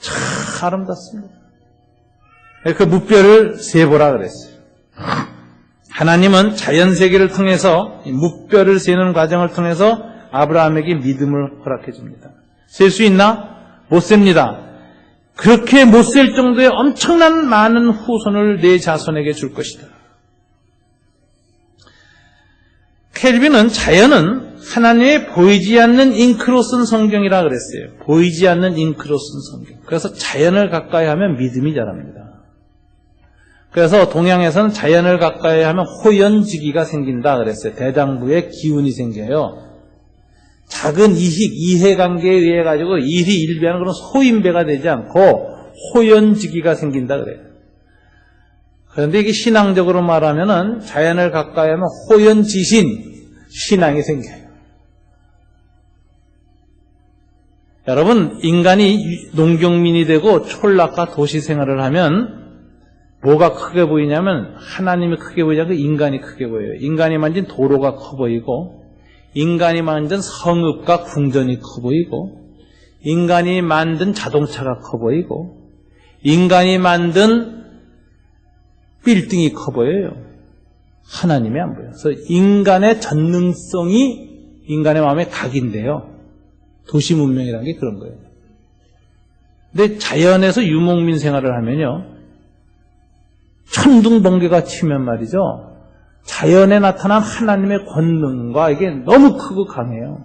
참 아름답습니다. 그 묵별을 세보라 그랬어요. 하나님은 자연세계를 통해서 묵별을 세는 과정을 통해서 아브라함에게 믿음을 허락해 줍니다. 셀 수 있나? 못 셉니다. 그렇게 못 셀 정도의 엄청난 많은 후손을 내 자손에게 줄 것이다. 켈빈은 자연은 하나님의 보이지 않는 잉크로 쓴 성경이라 그랬어요. 보이지 않는 잉크로 쓴 성경. 그래서 자연을 가까이 하면 믿음이 자랍니다. 그래서 동양에서는 자연을 가까이 하면 호연지기가 생긴다 그랬어요. 대장부에 기운이 생겨요. 작은 이해관계에 의해 가지고 일이 일비하는 그런 소인배가 되지 않고 호연지기가 생긴다 그래요. 그런데 이게 신앙적으로 말하면은 자연을 가까이 하면 호연지신 신앙이 생겨요. 여러분, 인간이 농경민이 되고 촌락과 도시 생활을 하면 뭐가 크게 보이냐면 하나님이 크게 보이지 않고 인간이 크게 보여요. 인간이 만진 도로가 커 보이고 인간이 만든 성읍과 궁전이 커 보이고 인간이 만든 자동차가 커 보이고 인간이 만든 빌딩이 커 보여요. 하나님이 안 보여요. 그래서 인간의 전능성이 인간의 마음에 각인데요. 도시 문명이라는 게 그런 거예요. 근데 자연에서 유목민 생활을 하면요. 천둥번개가 치면 말이죠. 자연에 나타난 하나님의 권능과 이게 너무 크고 강해요.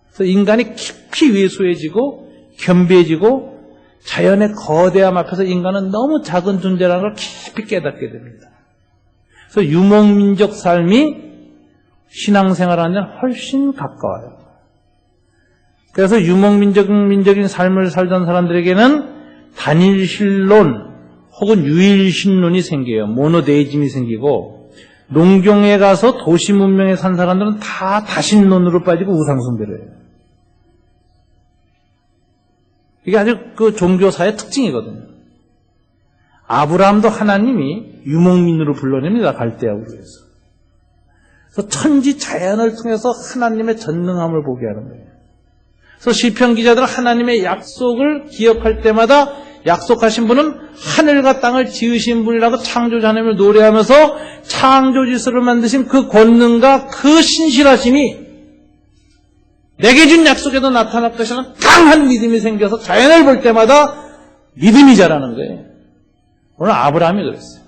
그래서 인간이 깊이 왜소해지고 겸비해지고 자연의 거대함 앞에서 인간은 너무 작은 존재라는 걸 깊이 깨닫게 됩니다. 그래서 유목민족 삶이 신앙생활하는 데는 훨씬 가까워요. 그래서 유목민적인 삶을 살던 사람들에게는 단일신론 혹은 유일신론이 생겨요. 모노데이즘이 생기고 농경에 가서 도시 문명에 산 사람들은 다 다신론으로 빠지고 우상숭배를 해요. 이게 아주 그 종교사의 특징이거든요. 아브라함도 하나님이 유목민으로 불러냅니다. 갈대아우르에서. 그래서 천지 자연을 통해서 하나님의 전능함을 보게 하는 거예요. 그래서 시편 기자들은 하나님의 약속을 기억할 때마다 약속하신 분은 하늘과 땅을 지으신 분이라고 창조자 하나님을 노래하면서 창조 질서를 만드신 그 권능과 그 신실하심이 내게 준 약속에도 나타날 것이라는 강한 믿음이 생겨서 자연을 볼 때마다 믿음이 자라는 거예요. 오늘 아브라함이 그랬어요.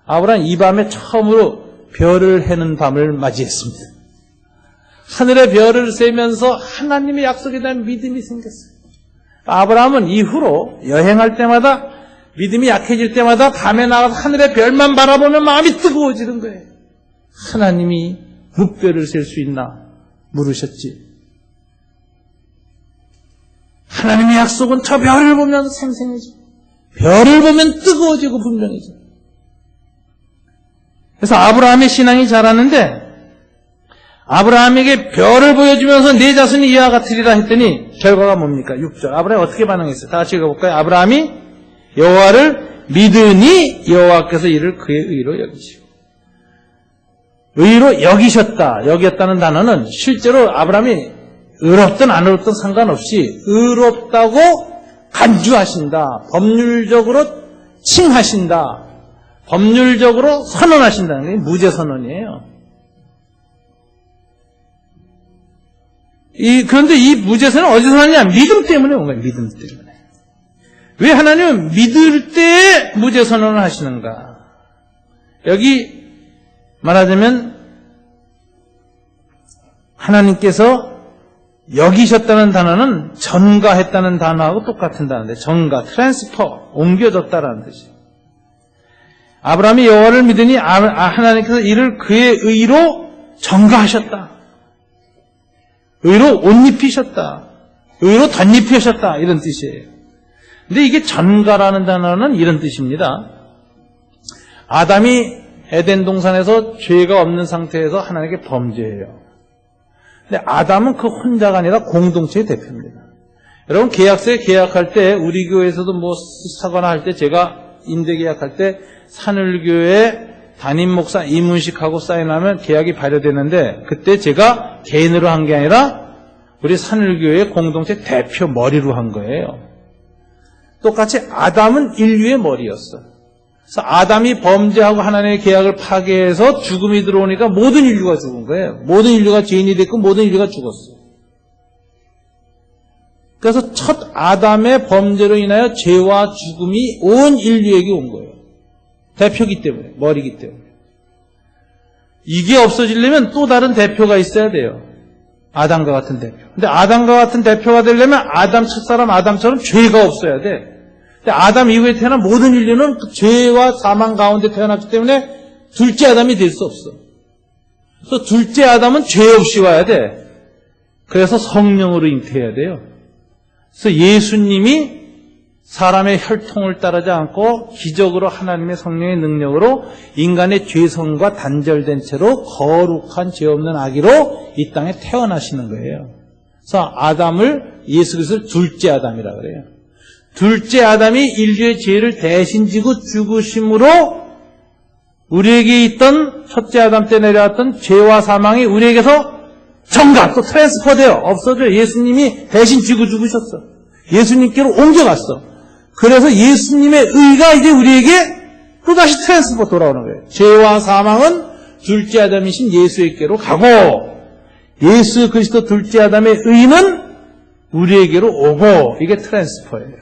아브라함 이 밤에 처음으로 별을 해는 밤을 맞이했습니다. 하늘의 별을 세면서 하나님의 약속에 대한 믿음이 생겼어요. 아브라함은 이후로 여행할 때마다 믿음이 약해질 때마다 밤에 나가서 하늘의 별만 바라보면 마음이 뜨거워지는 거예요. 하나님이 묵별을 셀 수 있나 물으셨지. 하나님의 약속은 저 별을 보면 생생해져. 별을 보면 뜨거워지고 분명해져. 그래서 아브라함의 신앙이 자라는데 아브라함에게 별을 보여주면서 내 자손이 이와 같으리라 했더니 결과가 뭡니까? 6절. 아브라함이 어떻게 반응했어요? 다 같이 읽어볼까요? 아브라함이 여호와를 믿으니 여호와께서 이를 그의 의로 여기시고. 의로 여기셨다. 여겼다는 단어는 실제로 아브라함이 의롭든 안 의롭든 상관없이 의롭다고 간주하신다. 법률적으로 칭하신다. 법률적으로 선언하신다는 게 무죄선언이에요. 그런데 이 무죄선언은 어디서 나느냐? 믿음 때문에 온 거예요. 믿음 때문에. 왜 하나님은 믿을 때에 무죄선언을 하시는가? 여기 말하자면 하나님께서 여기셨다는 단어는 전가했다는 단어하고 똑같은 단어인데 전가, 트랜스퍼, 옮겨졌다라는 뜻이에요. 아브라함이 여호와를 믿으니 하나님께서 이를 그의 의로 전가하셨다. 의로 옷 입히셨다. 의로 덧입히셨다. 이런 뜻이에요. 근데 이게 전가라는 단어는 이런 뜻입니다. 아담이 에덴 동산에서 죄가 없는 상태에서 하나님께 범죄해요. 근데 아담은 그 혼자가 아니라 공동체의 대표입니다. 여러분 계약서에 계약할 때 우리 교회에서도 뭐 사거나 할 때 제가 임대 계약할 때 산울교회 담임 목사 이문식하고 사인하면 계약이 발효되는데 그때 제가 개인으로 한 게 아니라 우리 산울교회 공동체 대표 머리로 한 거예요. 똑같이 아담은 인류의 머리였어. 그래서 아담이 범죄하고 하나님의 계약을 파괴해서 죽음이 들어오니까 모든 인류가 죽은 거예요. 모든 인류가 죄인이 됐고 모든 인류가 죽었어요. 그래서 첫 아담의 범죄로 인하여 죄와 죽음이 온 인류에게 온 거예요. 대표기 때문에, 머리기 때문에. 이게 없어지려면 또 다른 대표가 있어야 돼요. 아담과 같은 대표. 근데 아담과 같은 대표가 되려면 아담 첫사람 아담처럼 죄가 없어야 돼. 근데 아담 이후에 태어난 모든 인류는 그 죄와 사망 가운데 태어났기 때문에 둘째 아담이 될 수 없어. 그래서 둘째 아담은 죄 없이 와야 돼. 그래서 성령으로 잉태해야 돼요. 그래서 예수님이 사람의 혈통을 따르지 않고 기적으로 하나님의 성령의 능력으로 인간의 죄성과 단절된 채로 거룩한 죄 없는 아기로 이 땅에 태어나시는 거예요. 그래서 아담을 예수 그리스도를 둘째 아담이라고 그래요. 둘째 아담이 인류의 죄를 대신 지고 죽으심으로 우리에게 있던 첫째 아담 때 내려왔던 죄와 사망이 우리에게서 정각, 또 트랜스퍼돼요. 없어져요. 예수님이 대신 지고 죽으셨어. 예수님께로 옮겨갔어. 그래서 예수님의 의가 이제 우리에게 또다시 트랜스퍼 돌아오는 거예요. 죄와 사망은 둘째 아담이신 예수에게로 가고 예수 그리스도 둘째 아담의 의는 우리에게로 오고 이게 트랜스퍼예요.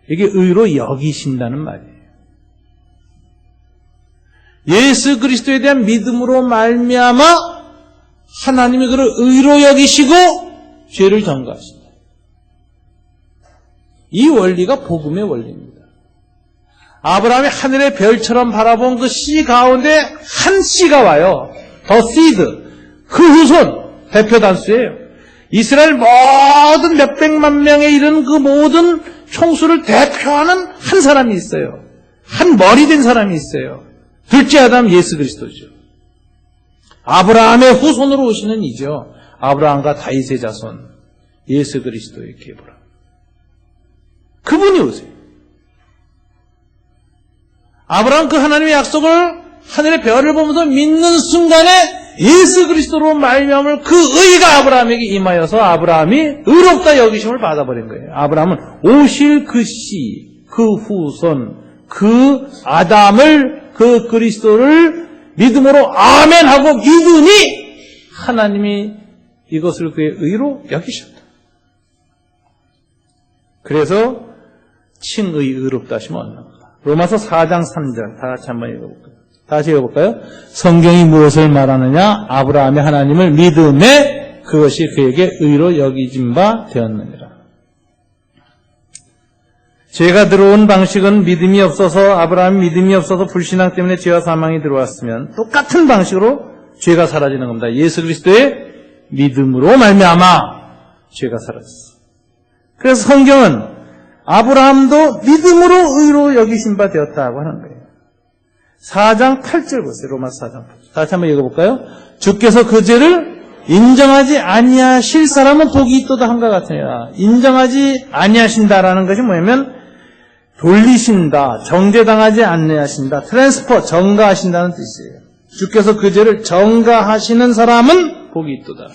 이게 의로 여기신다는 말이에요. 예수 그리스도에 대한 믿음으로 말미암아 하나님이 그를 의로 여기시고 죄를 전가하신다. 이 원리가 복음의 원리입니다. 아브라함이 하늘의 별처럼 바라본 그 씨 가운데 한 씨가 와요. 더 시드. 그 후손 대표 단수예요. 이스라엘 모든 몇백만 명에 이른 그 모든 총수를 대표하는 한 사람이 있어요. 한 머리 된 사람이 있어요. 둘째 아담 예수 그리스도죠. 아브라함의 후손으로 오시는 이죠. 아브라함과 다윗의 자손 예수 그리스도의 계보라. 그분이 오세요. 아브라함 그 하나님의 약속을 하늘의 별을 보면서 믿는 순간에 예수 그리스도로 말미암을 그 의가 아브라함에게 임하여서 아브라함이 의롭다 여기심을 받아버린 거예요. 아브라함은 오실 그 씨, 그 후손, 그 아담을, 그 그리스도를 믿음으로 아멘 하고 믿으니 하나님이 이것을 그의 의로 여기셨다. 그래서 칭의 의롭다 하시면 얻는 거다. 로마서 4장 3절 다 같이 한번 읽어볼까요? 다시 읽어볼까요? 성경이 무엇을 말하느냐? 아브라함이 하나님을 믿음에 그것이 그에게 의로 여기진 바 되었느니라. 죄가 들어온 방식은 믿음이 없어서 아브라함이 믿음이 없어서 불신앙 때문에 죄와 사망이 들어왔으면 똑같은 방식으로 죄가 사라지는 겁니다. 예수 그리스도의 믿음으로 말미암아 죄가 사라졌어. 그래서 성경은 아브라함도 믿음으로 의로 여기신 바 되었다고 하는 거예요. 4장 8절 보세요. 로마서 4장 8절. 다시 한번 읽어볼까요? 주께서 그 죄를 인정하지 아니하실 사람은 복이 있도다 한것 같으니라. 인정하지 아니하신다라는 것이 뭐냐면 돌리신다, 정죄당하지 아니하신다, 트랜스퍼, 정가하신다는 뜻이에요. 주께서 그 죄를 정가하시는 사람은 복이 있도다.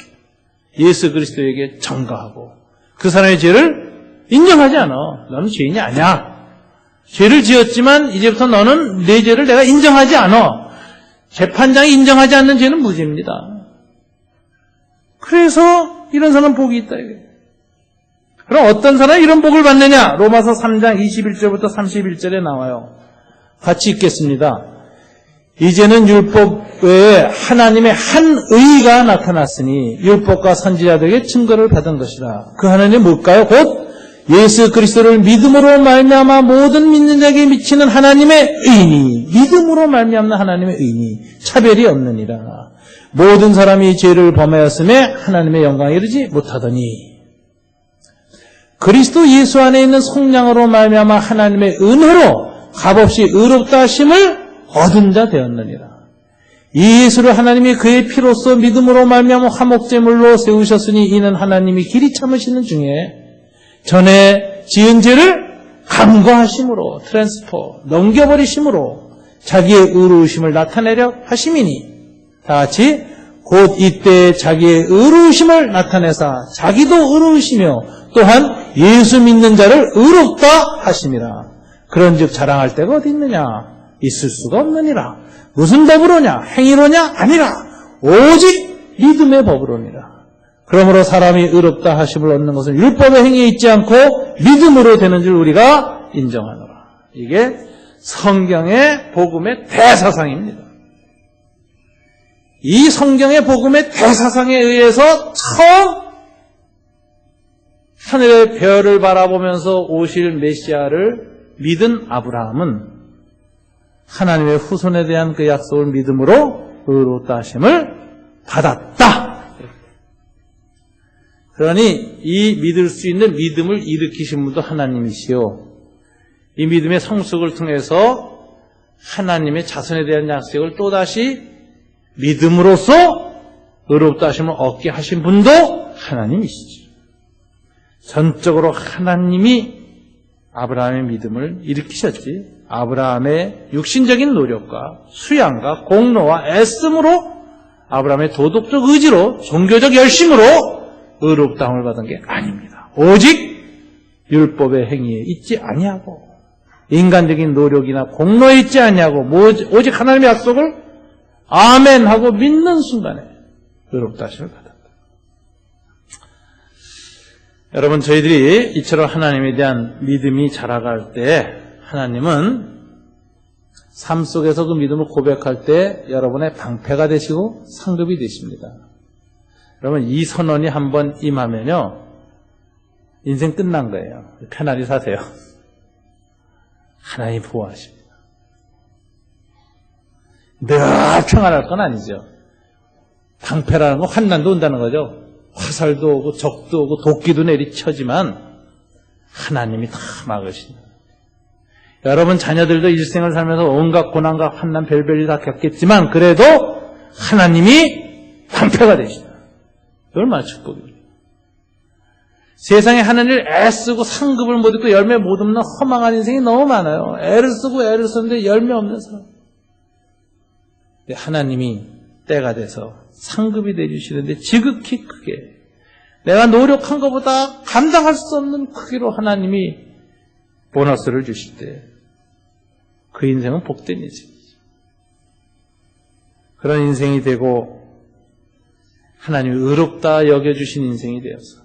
예수 그리스도에게 정가하고 그 사람의 죄를 인정하지 않아. 너는 죄인이 아니야. 죄를 지었지만 이제부터 너는 내 죄를 내가 인정하지 않아. 재판장이 인정하지 않는 죄는 무죄입니다. 그래서 이런 사람은 복이 있다 이거예요. 그럼 어떤 사람이 이런 복을 받느냐? 로마서 3장 21절부터 31절에 나와요. 같이 읽겠습니다. 이제는 율법 외에 하나님의 한 의가 나타났으니 율법과 선지자들에게 증거를 받은 것이라. 그 하나님은 뭘까요? 곧 예수 그리스도를 믿음으로 말미암아 모든 믿는 자에게 미치는 하나님의 의니, 믿음으로 말미암는 하나님의 의니, 차별이 없느니라. 모든 사람이 죄를 범하였음에 하나님의 영광에 이르지 못하더니 그리스도 예수 안에 있는 속량으로 말미암아 하나님의 은혜로 값없이 의롭다 하심을 얻은 자 되었느니라. 이 예수를 하나님이 그의 피로써 믿음으로 말미암아 화목제물로 세우셨으니 이는 하나님이 길이 참으시는 중에 전에 지은 죄를 간과하심으로 트랜스퍼 넘겨버리심으로 자기의 의로우심을 나타내려 하심이니 다 같이 곧 이때 자기의 의로우심을 나타내사 자기도 의로우시며 또한 예수 믿는 자를 의롭다 하심이라. 그런즉 자랑할 데가 어디 있느냐? 있을 수가 없느니라. 무슨 법으로냐? 행위로냐? 아니라 오직 믿음의 법으로니라. 그러므로 사람이 의롭다 하심을 얻는 것은 율법의 행위에 있지 않고 믿음으로 되는 줄 우리가 인정하노라. 이게 성경의 복음의 대사상입니다. 이 성경의 복음의 대사상에 의해서 처음 하늘의 별을 바라보면서 오실 메시아를 믿은 아브라함은 하나님의 후손에 대한 그 약속을 믿음으로 의롭다 하심을 받았다. 그러니 이 믿을 수 있는 믿음을 일으키신 분도 하나님이시요. 이 믿음의 성숙을 통해서 하나님의 자손에 대한 약속을 또다시 믿음으로써 의롭다 하심을 얻게 하신 분도 하나님이시죠. 전적으로 하나님이 아브라함의 믿음을 일으키셨지. 아브라함의 육신적인 노력과 수양과 공로와 애씀으로 아브라함의 도덕적 의지로 종교적 열심으로 의롭다함을 받은 게 아닙니다. 오직 율법의 행위에 있지 아니하고 인간적인 노력이나 공로에 있지 아니하고 오직 하나님의 약속을 아멘 하고 믿는 순간에 의롭다 하심을 받았다. 여러분, 저희들이 이처럼 하나님에 대한 믿음이 자라갈 때 하나님은 삶 속에서 그 믿음을 고백할 때 여러분의 방패가 되시고 상급이 되십니다. 여러분, 이 선언이 한번 임하면요 인생 끝난 거예요. 편안히 사세요. 하나님 보호하십니다. 늘 평안할 건 아니죠. 방패라는 건 환난도 온다는 거죠. 화살도 오고 적도 오고 도끼도 내리쳐지만 하나님이 다 막으신다. 여러분 자녀들도 일생을 살면서 온갖 고난과 환난 별별일 다 겪겠지만 그래도 하나님이 방패가 되신다. 얼마나 축복입니다. 세상에 하는 일 애쓰고 상급을 못 얻고 열매 못 얻는 허망한 인생이 너무 많아요. 애를 쓰고 애를 썼는데 열매 없는 사람. 하나님이 때가 돼서 상급이 내주시는데 지극히 크게 내가 노력한 것보다 감당할 수 없는 크기로 하나님이 보너스를 주실 때 그 인생은 복된 인생이죠. 그런 인생이 되고 하나님이 의롭다 여겨주신 인생이 되어서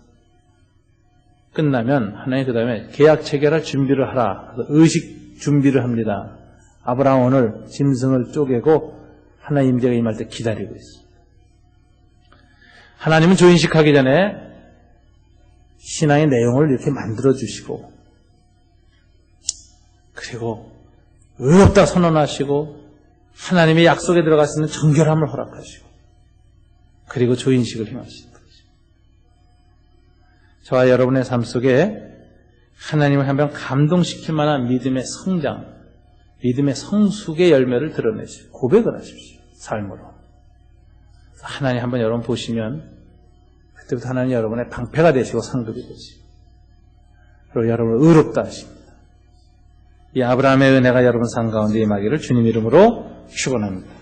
끝나면 하나님 그 다음에 계약 체결할 준비를 하라. 그래서 의식 준비를 합니다. 아브라함 오늘 짐승을 쪼개고 하나님 임재가 임할 때 기다리고 있습니다. 하나님은 조인식하기 전에 신앙의 내용을 이렇게 만들어주시고 그리고 의롭다 선언하시고 하나님의 약속에 들어갈 수 있는 정결함을 허락하시고 그리고 조인식을 행하시는 거죠. 저와 여러분의 삶 속에 하나님을 한번 감동시킬 만한 믿음의 성장, 믿음의 성숙의 열매를 드러내시고 고백을 하십시오. 삶으로. 하나님 한번 여러분 보시면 그때부터 하나님 여러분의 방패가 되시고 상급이 되시고 그리고 여러분을 의롭다 하십니다. 이 아브라함의 은혜가 여러분 삶 가운데 임하기를 주님 이름으로 축원합니다.